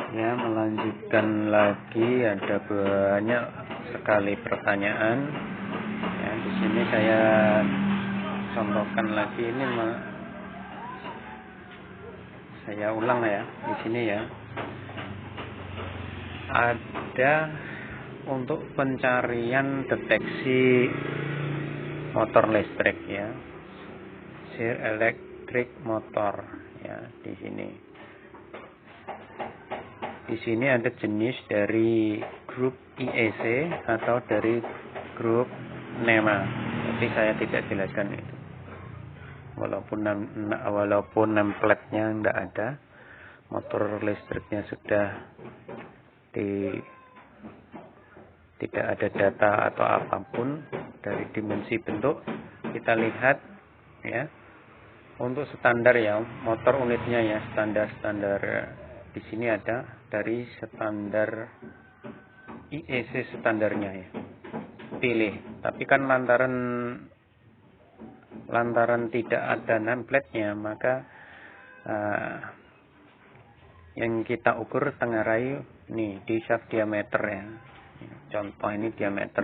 Ya, melanjutkan lagi, ada banyak sekali pertanyaan. Ya, di sini saya contohkan lagi ini, saya ulang ya di sini ya. Ada untuk pencarian deteksi motor listrik ya, shear electric motor ya di sini. Di sini ada jenis dari grup IEC atau dari grup NEMA. Tapi saya tidak jelaskan itu. Walaupun template-nya tidak ada, motor listriknya sudah tidak ada data atau apapun dari dimensi bentuk. Kita lihat ya. Untuk standar ya, motor unitnya ya, standar di sini ada dari standar IEC standarnya ya. Pilih. Tapi kan lantaran tidak ada template-nya, maka yang kita ukur tengarai nih di shaft diameter ya. Contoh ini diameter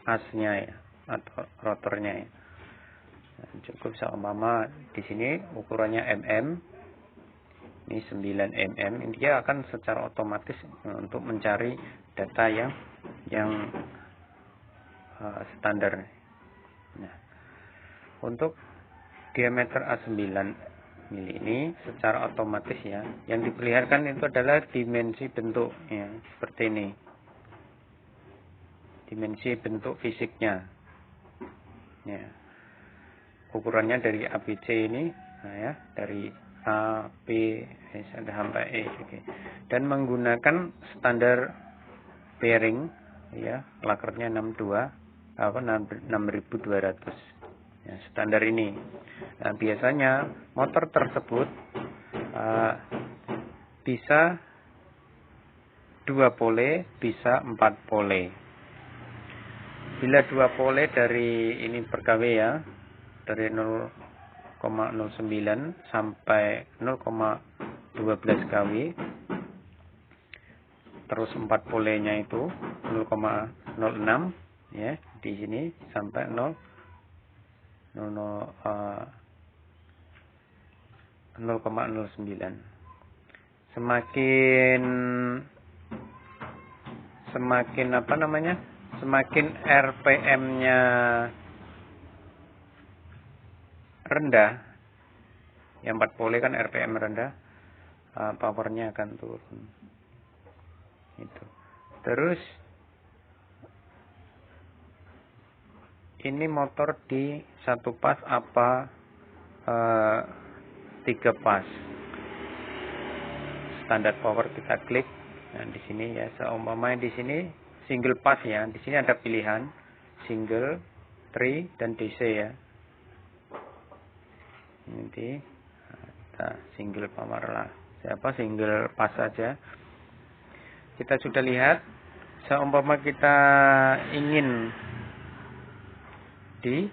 asnya ya atau rotornya ya. Cukup seumpama di sini ukurannya mm, ini 9 mm, dia akan secara otomatis untuk mencari data yang standar. Nah, untuk diameter A9 mili ini secara otomatis ya, yang diperlihatkan itu adalah dimensi bentuk ya, seperti ini. Dimensi bentuk fisiknya. Ya. Ukurannya dari ABC ini, nah ya, dari A, B, sampai E, okay. Dan menggunakan standar bearing, ya, lakernya 6200, ya, standar ini. Nah, biasanya motor tersebut bisa 2 pole, bisa 4 pole. Bila 2 pole dari ini per kW ya, dari 0,09 sampai 0,12 kW, terus 4 polenya itu 0,06 ya, di sini sampai 0,09. Semakin apa namanya? Semakin RPM-nya rendah, yang 4 pole kan RPM rendah, powernya akan turun. Itu. Terus ini motor di 1 pas apa 3 pas? Standar power kita klik. Nah, di sini ya, seumpamanya di sini single pas ya. Di sini ada pilihan single, 3 dan DC ya. Nanti kita single power lah. Siapa single pas saja. Kita sudah lihat, seumpama kita ingin di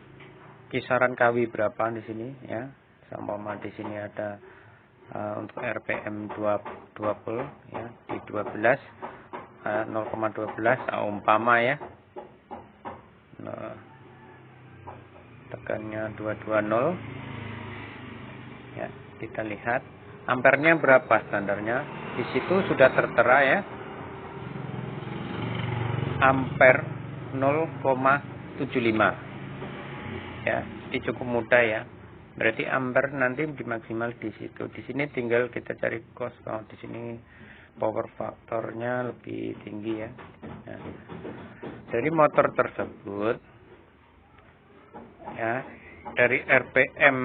kisaran kW berapa di sini ya. Seumpama di sini ada untuk RPM 20 ya, di 12 0,12 umpama ya. Nah, tekannya 220 ya, kita lihat ampernya berapa standarnya. Di situ sudah tertera ya, ampere 0,75 ya. Ini cukup mudah ya. Berarti ampere nanti dimaksimal di situ. Di sini tinggal kita cari cos. Kalau di sini power faktornya lebih tinggi ya. Nah, jadi motor tersebut ya, dari RPM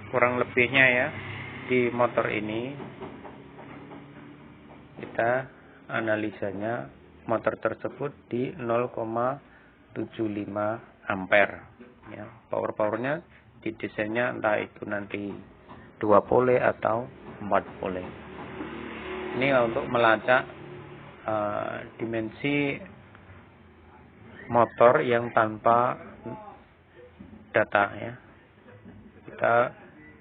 kurang lebihnya ya, di motor ini kita analisanya motor tersebut di 0,75 ampere ya. Powernya di desainnya entah itu nanti 2 pole atau 4 pole. Ini untuk melacak dimensi motor yang tanpa data ya. Kita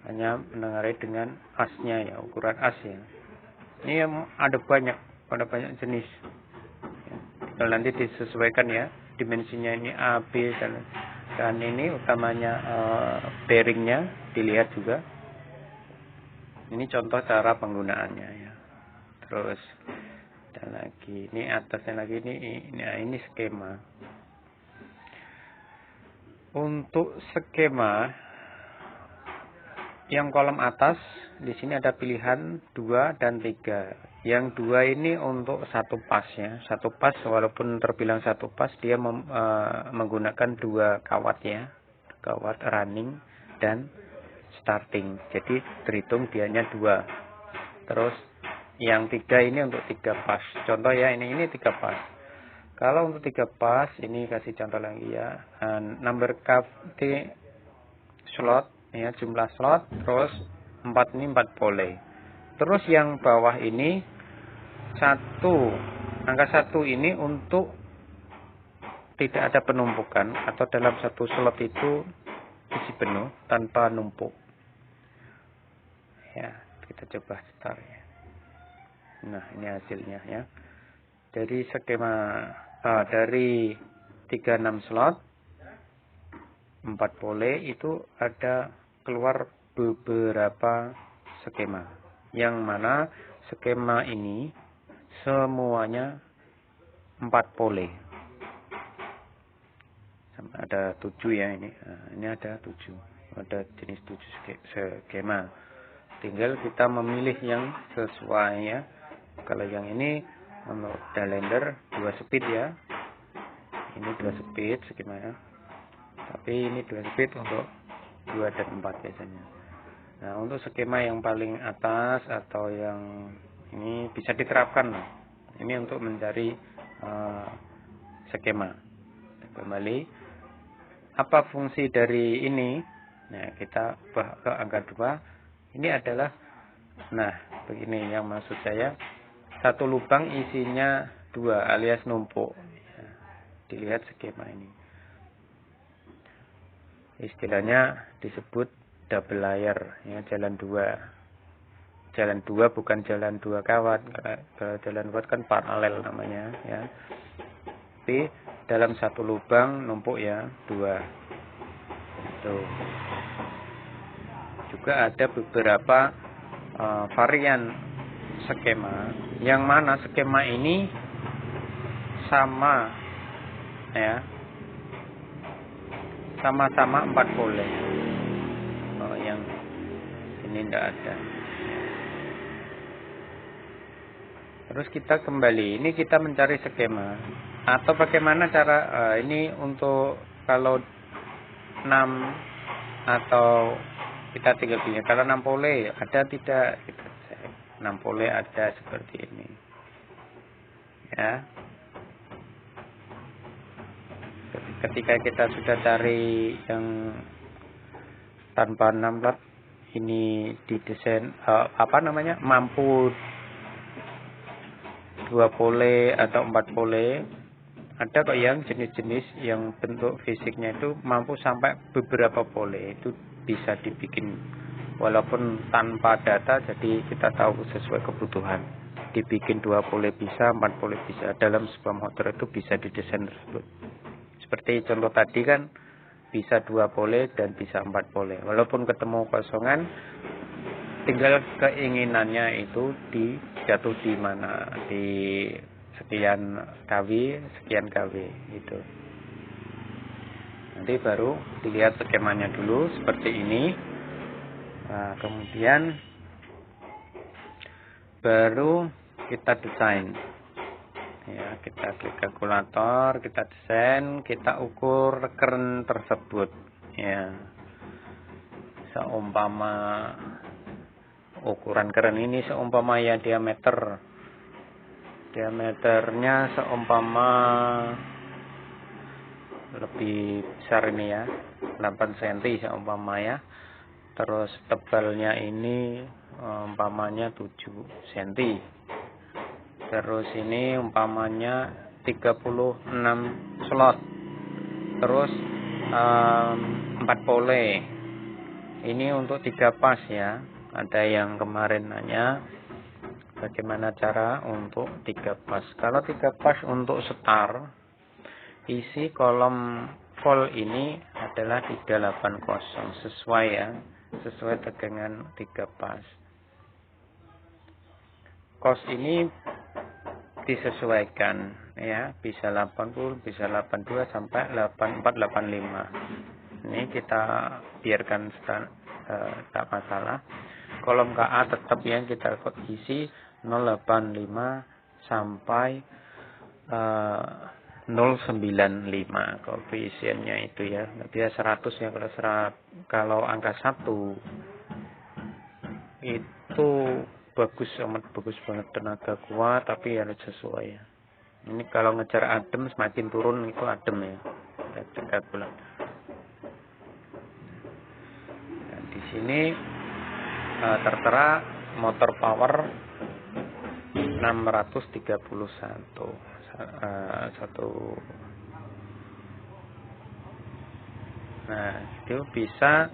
hanya menengari dengan asnya ya, ukuran as ya. Ini ada banyak jenis ya. Nanti disesuaikan ya dimensinya, ini A, B, dan ini utamanya bearingnya dilihat juga. Ini contoh cara penggunaannya ya. Terus dan lagi ini atasnya lagi ini skema. Untuk skema yang kolom atas di sini ada pilihan 2 dan 3. Yang 2 ini untuk satu pas ya. Satu pas walaupun terbilang satu pas dia menggunakan 2 kawat ya. Kawat running dan starting. Jadi terhitung dianya 2. Terus yang 3 ini untuk 3 pas. Contoh ya, ini 3 pas. Kalau untuk 3 pas, ini kasih contoh lagi ya. Number cavity slot ya, jumlah slot, terus 4 ini 4 pole. Terus yang bawah ini angka 1 ini untuk tidak ada penumpukan, atau dalam satu slot itu isi penuh tanpa numpuk. Ya, kita coba start ya. Nah, ini hasilnya ya. Dari skema dari 36 slot 4 pole itu ada keluar beberapa skema. Yang mana skema ini semuanya 4 pole. Ada 7 ya ini. Ini ada 7. Ada jenis 7 skema. Tinggal kita memilih yang sesuai ya. Kalau yang ini untuk Dalander 2 speed ya. Ini 2 speed skema ya. Tapi ini 2 speed untuk 2 dan 4 biasanya. Nah, untuk skema yang paling atas atau yang ini bisa diterapkan. Ini untuk mencari skema. Kembali, apa fungsi dari ini? Nah, kita ke angka 2. Ini adalah, nah, begini yang maksud saya. Satu lubang isinya 2 alias numpuk. Ya, dilihat skema ini. Istilahnya disebut double layer ya, jalan 2. Jalan 2 bukan jalan 2 kawat. Kalau jalan kawat kan paralel namanya ya. Tapi dalam satu lubang numpuk ya 2. Itu. Juga ada beberapa varian skema, yang mana skema ini sama ya, sama-sama 4 pole. Yang ini tidak ada. Terus kita kembali, ini kita mencari skema atau bagaimana cara ini untuk kalau 6 atau kita tinggal pilih. Kalau 6 pole ada tidak, kita cek 6 pole ada seperti ini ya. Ketika kita sudah cari yang tanpa 6 lot, ini didesain mampu 2 pole atau 4 pole. Ada kok yang jenis-jenis yang bentuk fisiknya itu mampu sampai beberapa pole, itu bisa dibikin walaupun tanpa data, jadi kita tahu sesuai kebutuhan. Dibikin 2 pole bisa, 4 pole bisa. Dalam sebuah motor itu bisa didesain tersebut. Seperti contoh tadi kan bisa 2 pole dan bisa 4 pole. Walaupun ketemu kosongan, tinggal keinginannya itu jatuh di mana, di sekian kW itu. Nanti baru dilihat skemanya dulu seperti ini. Nah, kemudian baru kita desain. Ya, kita klik kalkulator, kita desain, kita ukur keren tersebut. Ya, seumpama ukuran keren ini seumpama ya diameternya seumpama lebih besar ini ya, 8 cm seumpama ya. Terus tebalnya ini umpamanya 7 cm. Terus ini umpamanya 36 slot. Terus 4 pole. Ini untuk 3 pas ya. Ada yang kemarin nanya bagaimana cara untuk 3 pas. Kalau 3 pas untuk setar, isi kolom vol ini adalah 380 sesuai ya, sesuai tegangan 3 pas. Kos ini disesuaikan ya, bisa 80, bisa 82 sampai 84, 85. Ini kita biarkan tak masalah. Kolom KA tetap yang kita isi 085 sampai 095 koefisiennya itu ya. Dia 100 ya, kalau angka 1 itu bagus, amat bagus banget, tenaga kuat, tapi harus sesuai ya. Ini kalau ngejar adem, semakin turun itu adem ya, tenaga bulat. Nah, di sini tertera motor power 631 Nah, itu bisa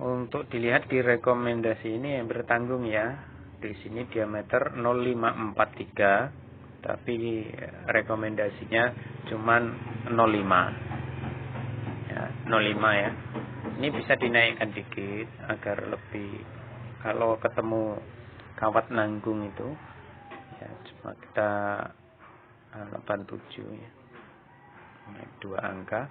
untuk dilihat di rekomendasi ini yang bertanggung ya. Di sini diameter 0543, tapi rekomendasinya cuman 05. Ya, 05 ya. Ini bisa dinaikkan dikit agar lebih, kalau ketemu kawat nanggung itu ya cuma kita 87 ya. Naik 2 angka.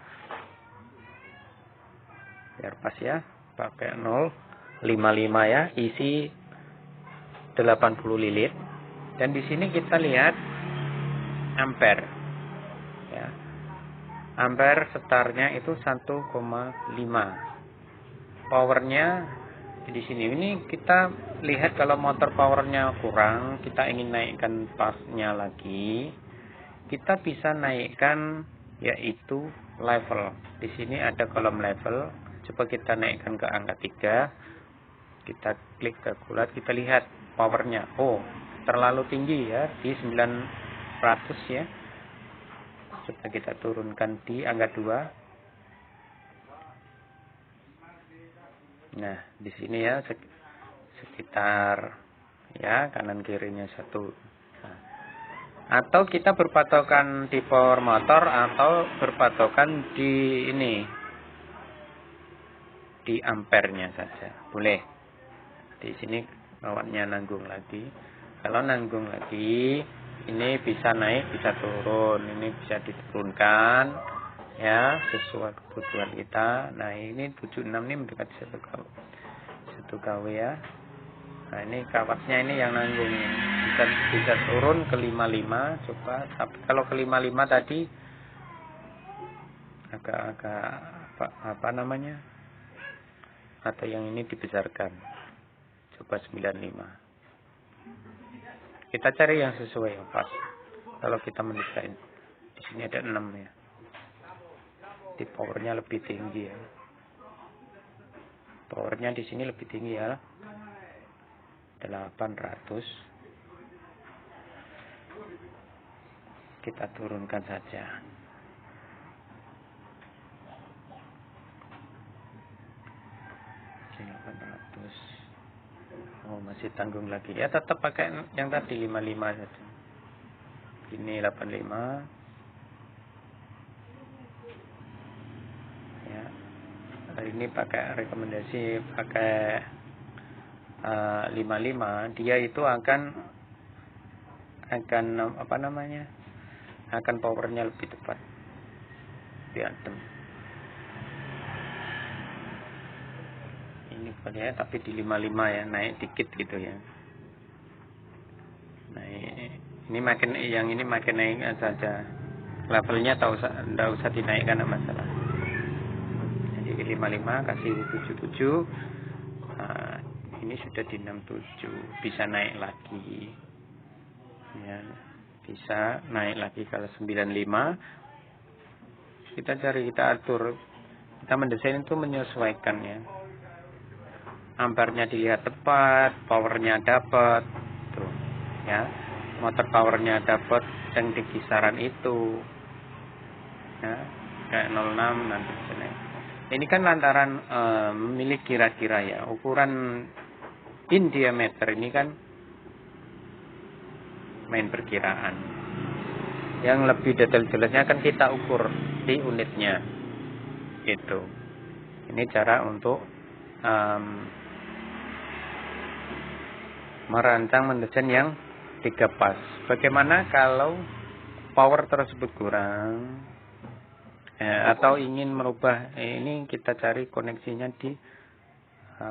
Biar pas ya, pakai 055 ya, isi 80 lilit. Dan di sini kita lihat ampere ya. Ampere setarnya itu 1,5. Powernya di sini. Ini kita lihat kalau motor powernya kurang, kita ingin naikkan pasnya lagi, kita bisa naikkan yaitu level. Di sini ada kolom level. Coba kita naikkan ke angka 3. Kita klik kalkulat, kita lihat powernya. Oh, terlalu tinggi ya, di 900 ya. Coba kita turunkan di angka 2. Nah, di sini ya sekitar ya kanan kirinya 1. Nah, atau kita berpatokan di power motor atau berpatokan di ini, di ampernya saja boleh. Di sini kawatnya nanggung lagi. Kalau nanggung lagi, ini bisa naik bisa turun, ini bisa diturunkan ya sesuai kebutuhan kita. Nah, ini 76 ini mendekati 1 kW ya. Nah, ini kawatnya ini yang nanggung, bisa turun ke 55 coba. Tapi kalau ke 55 tadi agak apa namanya, atau yang ini dibesarkan, coba 95. Kita cari yang sesuai yang pas. Kalau kita mendesain, di sini ada 6 ya, di powernya lebih tinggi ya. Powernya di sini lebih tinggi ya, 800. Kita turunkan saja. Oh, masih tanggung lagi ya, tetap pakai yang tadi 55 saja. Ini 85 ya. Ini pakai rekomendasi pakai 55. Dia itu akan apa namanya, akan powernya lebih tepat di adem. Ini boleh, tapi di 55 ya, naik dikit gitu ya. Nah, ini makin, yang ini makin naik saja. Levelnya tidak usah dinaikkan, tidak masalah. Jadi 55 kasih 77. Nah, ini sudah di 67, bisa naik lagi. Ya, bisa naik lagi kalau 95. Kita cari, kita atur. Kita mendesain itu menyesuaikan ya. Ampernya dilihat tepat, powernya dapat, tuh ya, motor powernya dapat yang di kisaran itu, ya, kayak 06 nanti sini. Ini kan lantaran memilih kira-kira ya. Ukuran in diameter ini kan main perkiraan. Yang lebih detail jelasnya kan kita ukur di unitnya. Gitu. Ini cara untuk merancang mendesain yang 3 pas. Bagaimana kalau power tersebut kurang atau ingin merubah, ini kita cari koneksinya di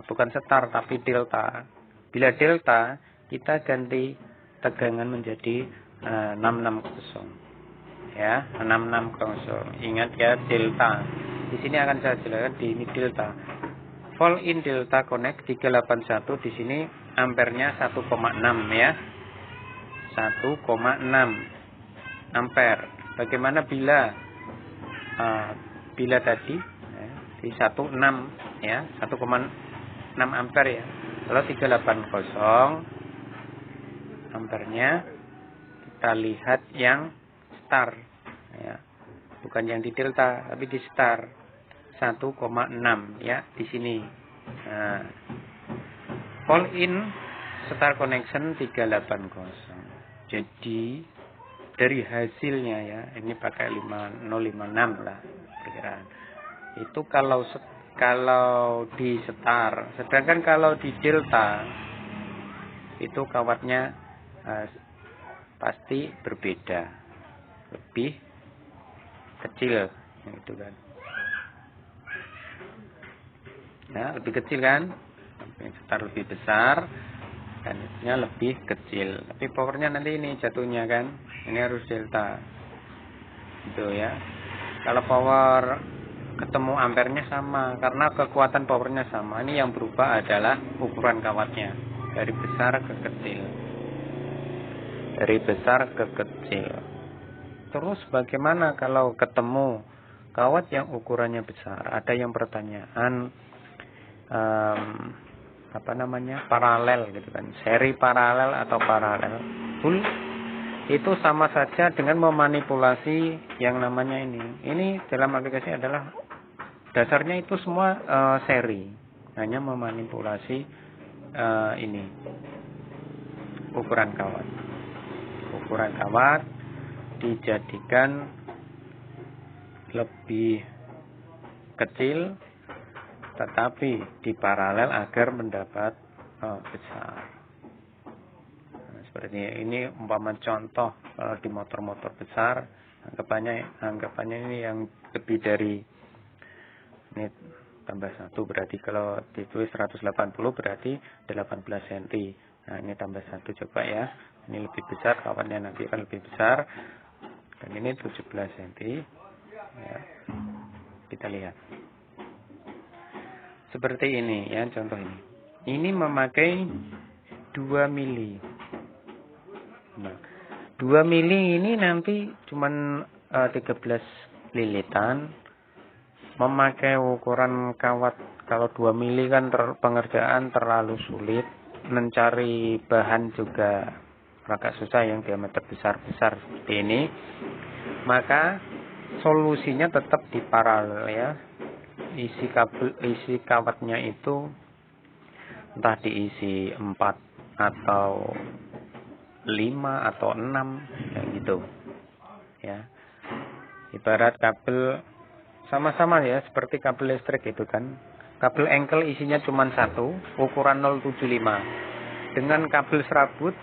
bukan star tapi delta. Bila delta, kita ganti tegangan menjadi 660 ya, 660. Ingat ya, delta. Di sini akan saya jelaskan, di ini delta. Volt in delta connect 381, di sini ampernya 1,6 ya. 1,6 ampere. Bagaimana bila tadi di 16 ya, 1,6 ampere ya. Kalau 380 ampernya kita lihat yang star ya. Bukan yang di delta tapi di star 1,6 ya di sini. Nah, call in star connection 380. Jadi dari hasilnya ya, ini pakai 5056 lah perkiraan. Itu kalau di star, sedangkan kalau di delta itu kawatnya pasti berbeda, lebih kecil gitu kan. Ya, lebih kecil kan? Star lebih besar dan itunya lebih kecil. Tapi powernya nanti ini jatuhnya kan. Ini harus delta. Gitu ya. Kalau power ketemu ampernya sama karena kekuatan powernya sama. Ini yang berubah adalah ukuran kawatnya dari besar ke kecil. Dari besar ke kecil. Terus bagaimana kalau ketemu kawat yang ukurannya besar? Ada yang pertanyaan paralel gitu kan, seri paralel atau paralel full, itu sama saja dengan memanipulasi yang namanya ini dalam aplikasi adalah dasarnya itu semua seri, hanya memanipulasi ukuran kawat dijadikan lebih kecil tetapi di paralel agar mendapat besar. Nah, seperti ini umpama contoh di motor-motor besar, anggapannya ini yang lebih dari ini tambah 1 berarti kalau ditulis 180 berarti 18 cm. Nah, ini tambah 1 coba ya. Ini lebih besar, kawannya nanti akan lebih besar. Dan ini 17 cm. Ya. Kita lihat. Seperti ini ya, contoh ini. Ini memakai 2 mili. Nah, 2 mili ini nanti cuman 13 lilitan. Memakai ukuran kawat kalau 2 mili kan pengerjaan terlalu sulit. Mencari bahan juga agak susah yang diameter besar-besar seperti ini. Maka solusinya tetap di paralel ya. Isi kawatnya itu entah diisi 4 atau 5 atau 6 kayak gitu ya. Ibarat kabel sama-sama ya, seperti kabel listrik itu kan. Kabel engkel isinya cuma 1, ukuran 075. Dengan kabel serabut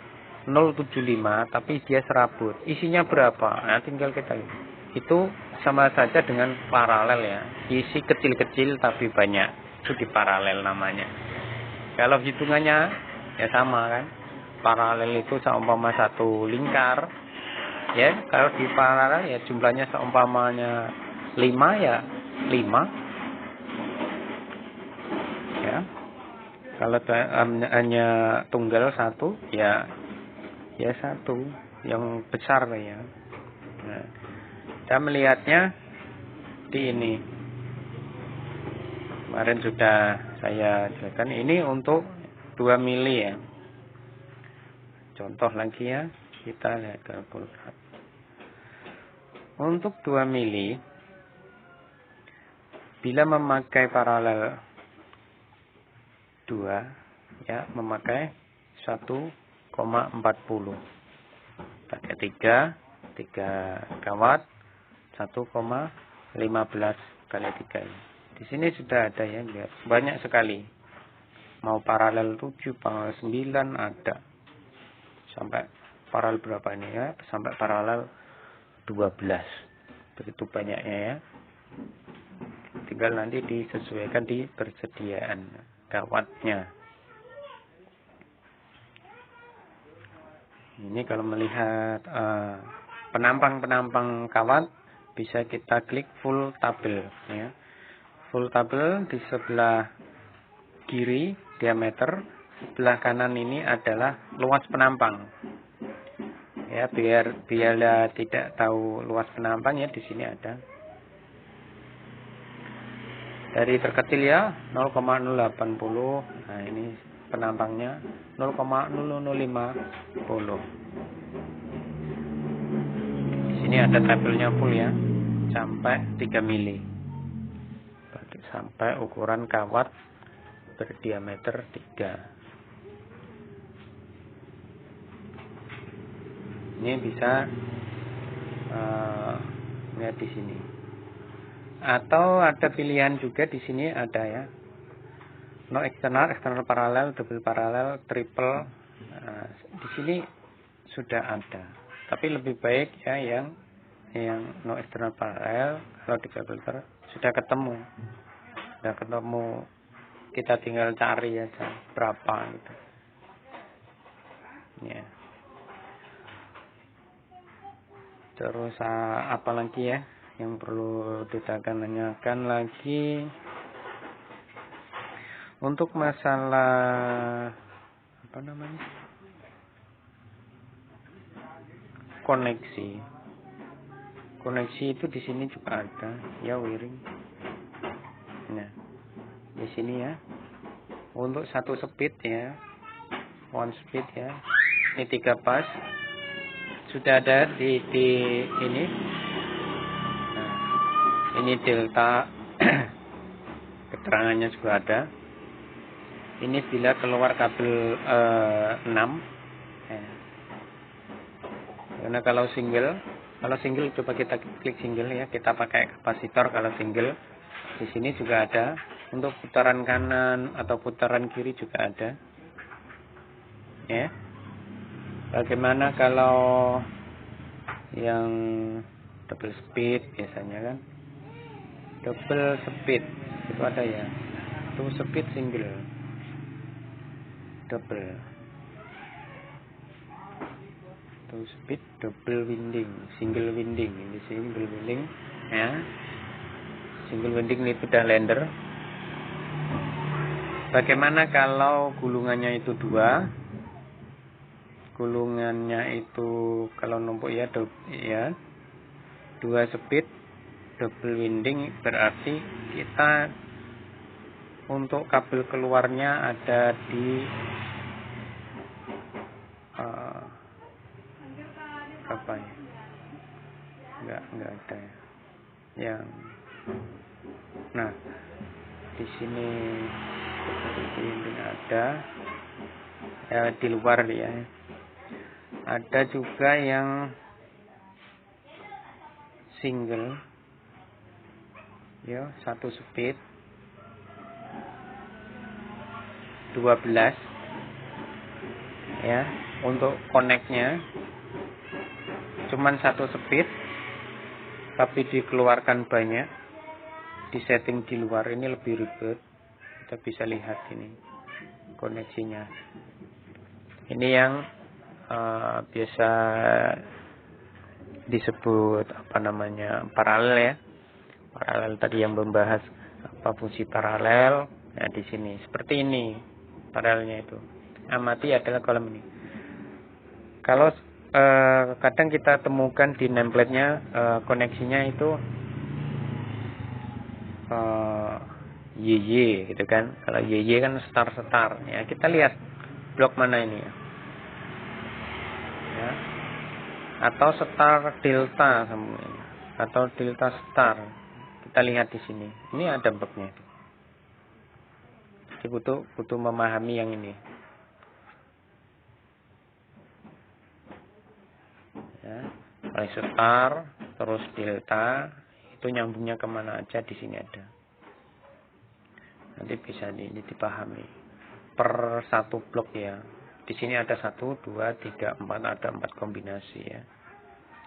075 tapi dia serabut. Isinya berapa? Nah, tinggal kita lihat. Itu sama saja dengan paralel ya. Isi kecil-kecil tapi banyak. Itu di paralel namanya. Kalau hitungannya ya sama kan. Paralel itu seumpama satu lingkar. Ya, kalau di paralel ya jumlahnya seumpamanya 5 ya 5. Ya. Kalau hanya tunggal 1 ya 1 yang besar ya. Nah, kita melihatnya di ini. Kemarin sudah saya jelaskan. Ini untuk 2 mili ya. Contoh lagi ya. Kita lihat kalkulator. Untuk 2 mili. Bila memakai paralel 2, ya, memakai 1,40. Pakai 3 kawat 1,15 kali 3. Di sini sudah ada ya, lihat. Banyak sekali. Mau paralel 7, paralel 9 ada. Sampai paralel berapa ini ya? Sampai paralel 12. Begitu banyaknya ya. Tinggal nanti disesuaikan di persediaan kawatnya. Ini kalau melihat penampang-penampang kawat, bisa kita klik full tabel ya. Full tabel di sebelah kiri diameter, sebelah kanan ini adalah luas penampang. Ya, biar tidak tahu luas penampang ya, di sini ada. Dari terkecil ya 0,080. Nah, ini penampangnya 0,0050. Di sini ada tabelnya full ya, sampai 3 mili. Sampai ukuran kawat berdiameter 3. Ini bisa lihat di sini. Atau ada pilihan juga di sini ada ya. No eksternal, eksternal paralel, double paralel, triple. Nah, di sini sudah ada. Tapi lebih baik ya yang no eksternal paralel. Kalau di kalkulator sudah ketemu. Kita tinggal cari aja berapa gitu. Ya. Terus apa lagi ya yang perlu kita tanyakan lagi? Untuk masalah apa namanya? Koneksi. Koneksi itu di sini juga ada ya, wiring. Nah, di sini ya. Untuk satu speed ya. One speed ya. Ini 3 pas. Sudah ada di ini. Nah, ini delta keterangannya juga ada. Ini bila keluar kabel 6 ya. Karena kalau single coba kita klik single ya, kita pakai kapasitor. Kalau single di sini juga ada. Untuk putaran kanan atau putaran kiri juga ada ya. Bagaimana kalau yang double speed biasanya kan? Double speed itu ada ya. Two speed single. Double. Two speed double winding, single winding. Ini single winding ya. Single winding ini sudah lender. Bagaimana kalau gulungannya itu 2? Gulungannya itu kalau numpuk ya 2 speed double winding, berarti kita untuk kabel keluarnya ada di apa ya? Enggak ada ya. Yang nah di sini winding ada ya, di luar ya. Ada juga yang single ya, 1 speed 12 ya. Untuk koneknya cuman 1 speed tapi dikeluarkan banyak, di setting di luar. Ini lebih ribet. Kita bisa lihat ini koneksinya. Ini yang biasa disebut apa namanya, paralel ya. Paralel tadi yang membahas apa fungsi paralel. Nah, di sini seperti ini paralelnya itu. Amati adalah kolom ini. Kalau kadang kita temukan di nameplate-nya koneksinya itu YY gitu kan. Kalau YY kan star ya. Kita lihat blok mana ini ya. Atau star delta atau delta star, Kita lihat di sini. Ini ada baknya. Jadi butuh memahami yang ini. Ya, mulai star, terus delta, itu nyambungnya kemana aja di sini ada. Nanti bisa dipahami per satu blok ya. Di sini ada 1, 2, 3, 4, ada 4 kombinasi ya.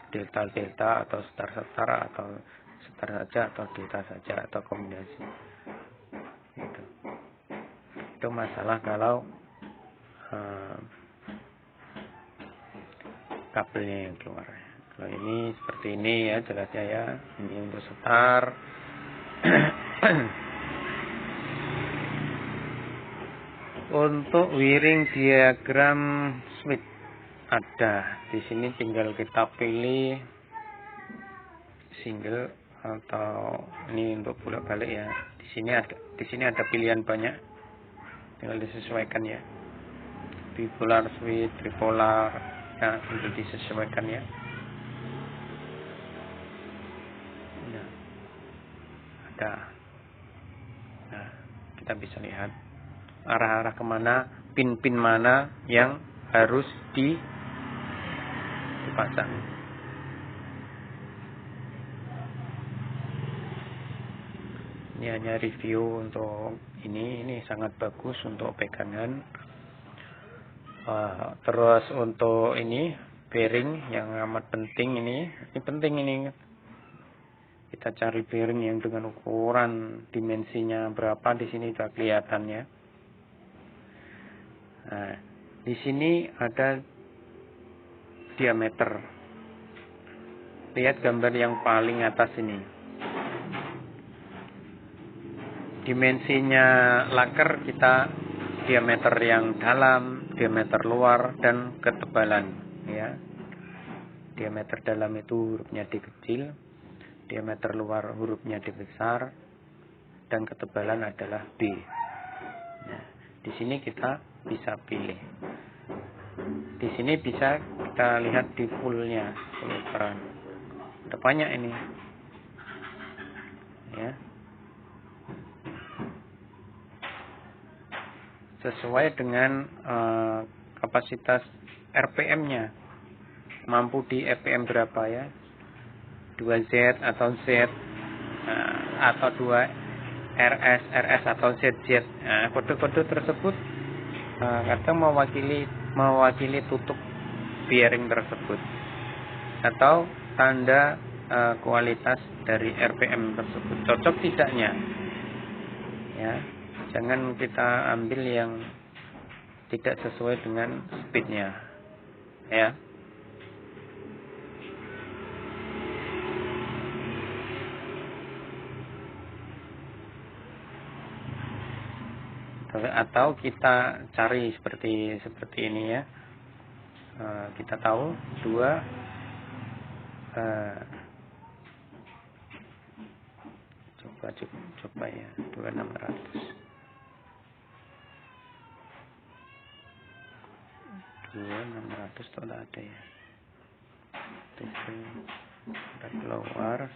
Delta atau star atau star saja atau delta saja atau kombinasi. Itu masalah kalau kabelnya yang keluar. Kalau ini seperti ini ya jelasnya ya. Ini untuk star. Untuk wiring diagram switch ada. Di sini tinggal kita pilih single atau ini untuk bolak-balik ya. Di sini ada pilihan banyak. Tinggal disesuaikan ya. Bipolar switch, tripolar, nah untuk disesuaikan ya. Nah, ada. Nah, kita bisa lihat arah-arah kemana, pin-pin mana yang harus dipasang. Ini hanya review untuk ini sangat bagus untuk pegangan. Terus untuk ini bearing yang amat penting ini penting ini. Kita cari bearing yang dengan ukuran dimensinya berapa, di sini sudah kelihatan ya. Nah, di sini ada diameter. Lihat gambar yang paling atas ini. Dimensinya laker kita diameter yang dalam, diameter luar, dan ketebalan. Ya. Diameter dalam itu hurufnya D kecil, diameter luar hurufnya D besar, dan ketebalan adalah B. Nah, di sini kita bisa pilih. Di sini bisa kita lihat di fullnya, full ukuran. Ada banyak ini. Ya. Sesuai dengan kapasitas RPM-nya. Mampu di RPM berapa ya? 2Z atau Z atau 2 RS atau ZZ. Nah, kode-kode tersebut kadang mewakili tutup bearing tersebut atau tanda kualitas dari RPM tersebut. Cocok tidaknya, ya. Jangan kita ambil yang tidak sesuai dengan speednya, ya. Atau kita cari seperti ini ya. Kita tahu 2 coba ya 2600 itu ada ya. Kita keluar.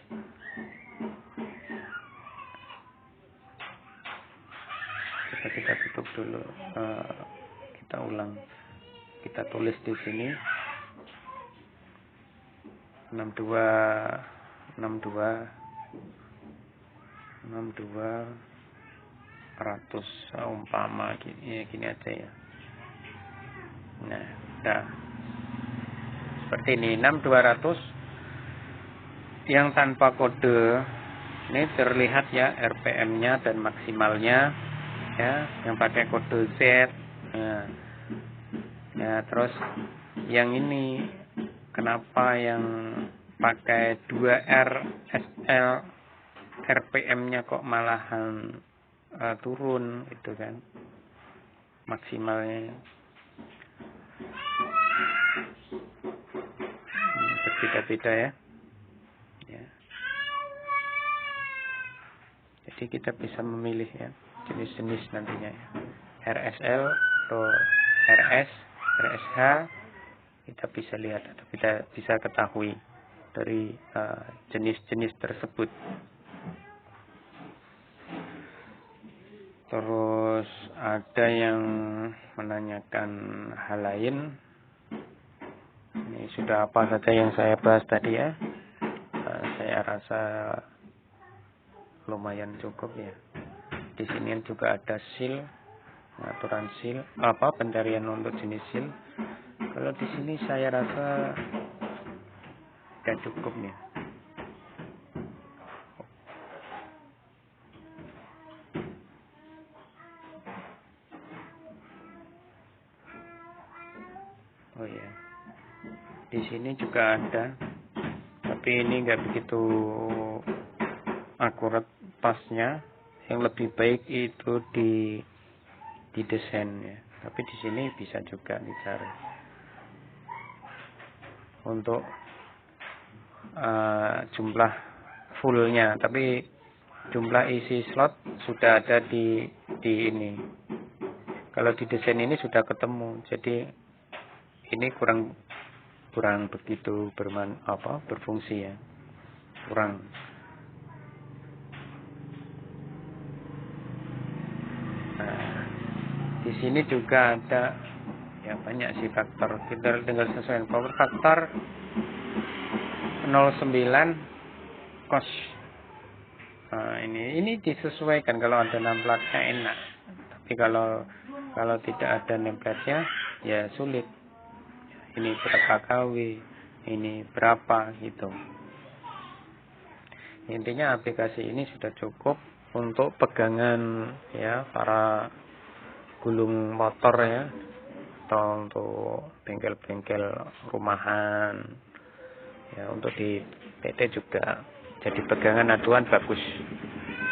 Kita tutup dulu. Kita ulang. Kita tulis di sini 62 ratus umpama gini aja ya. Nah, seperti ini 6200 yang tanpa kode. Ini terlihat ya RPM-nya dan maksimalnya ya, yang pakai kode Z. Ya, terus yang ini kenapa yang pakai 2R SL RPM-nya kok malahan turun itu kan maksimalnya. Berbeda-beda ya. Jadi kita bisa memilih ya jenis-jenis nantinya ya. RSL atau RS, RSH kita bisa lihat atau kita bisa ketahui dari jenis-jenis tersebut. Terus ada yang menanyakan hal lain. Ini sudah apa saja yang saya bahas tadi ya. Saya rasa lumayan cukup ya. Di sini juga ada seal, pengaturan seal, pencarian untuk jenis seal. Kalau di sini saya rasa sudah cukup ya. Oh ya, di sini juga ada, tapi ini nggak begitu akurat pasnya. Yang lebih baik itu di desain ya. Tapi di sini bisa juga dicari. Untuk jumlah fullnya, tapi jumlah isi slot sudah ada di ini. Kalau di desain ini sudah ketemu, jadi ini kurang begitu berfungsi ya, kurang. Nah, di sini juga ada ya banyak sih faktor. Kita tinggal sesuaikan power faktor 09 cos. Nah, ini disesuaikan kalau ada nampaknya enak. Tapi kalau tidak ada nampaknya ya sulit. Ini berapa kW, ini berapa gitu. Intinya aplikasi ini sudah cukup untuk pegangan ya para gulung motor ya, atau untuk bengkel-bengkel rumahan ya, untuk di PT juga jadi pegangan aduan bagus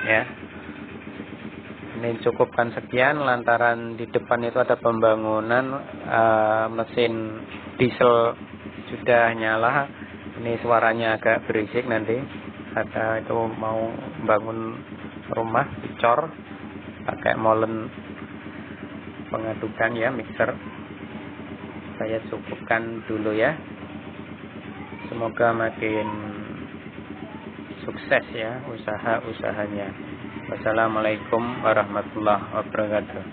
ya. Ini cukupkan sekian lantaran di depan itu ada pembangunan mesin diesel sudah nyala. Ini suaranya agak berisik nanti. Ada itu mau bangun rumah dicor pakai molen pengadukan ya, mixer. Saya cukupkan dulu ya. Semoga makin sukses ya usaha-usahanya. Wassalamualaikum warahmatullahi wabarakatuh.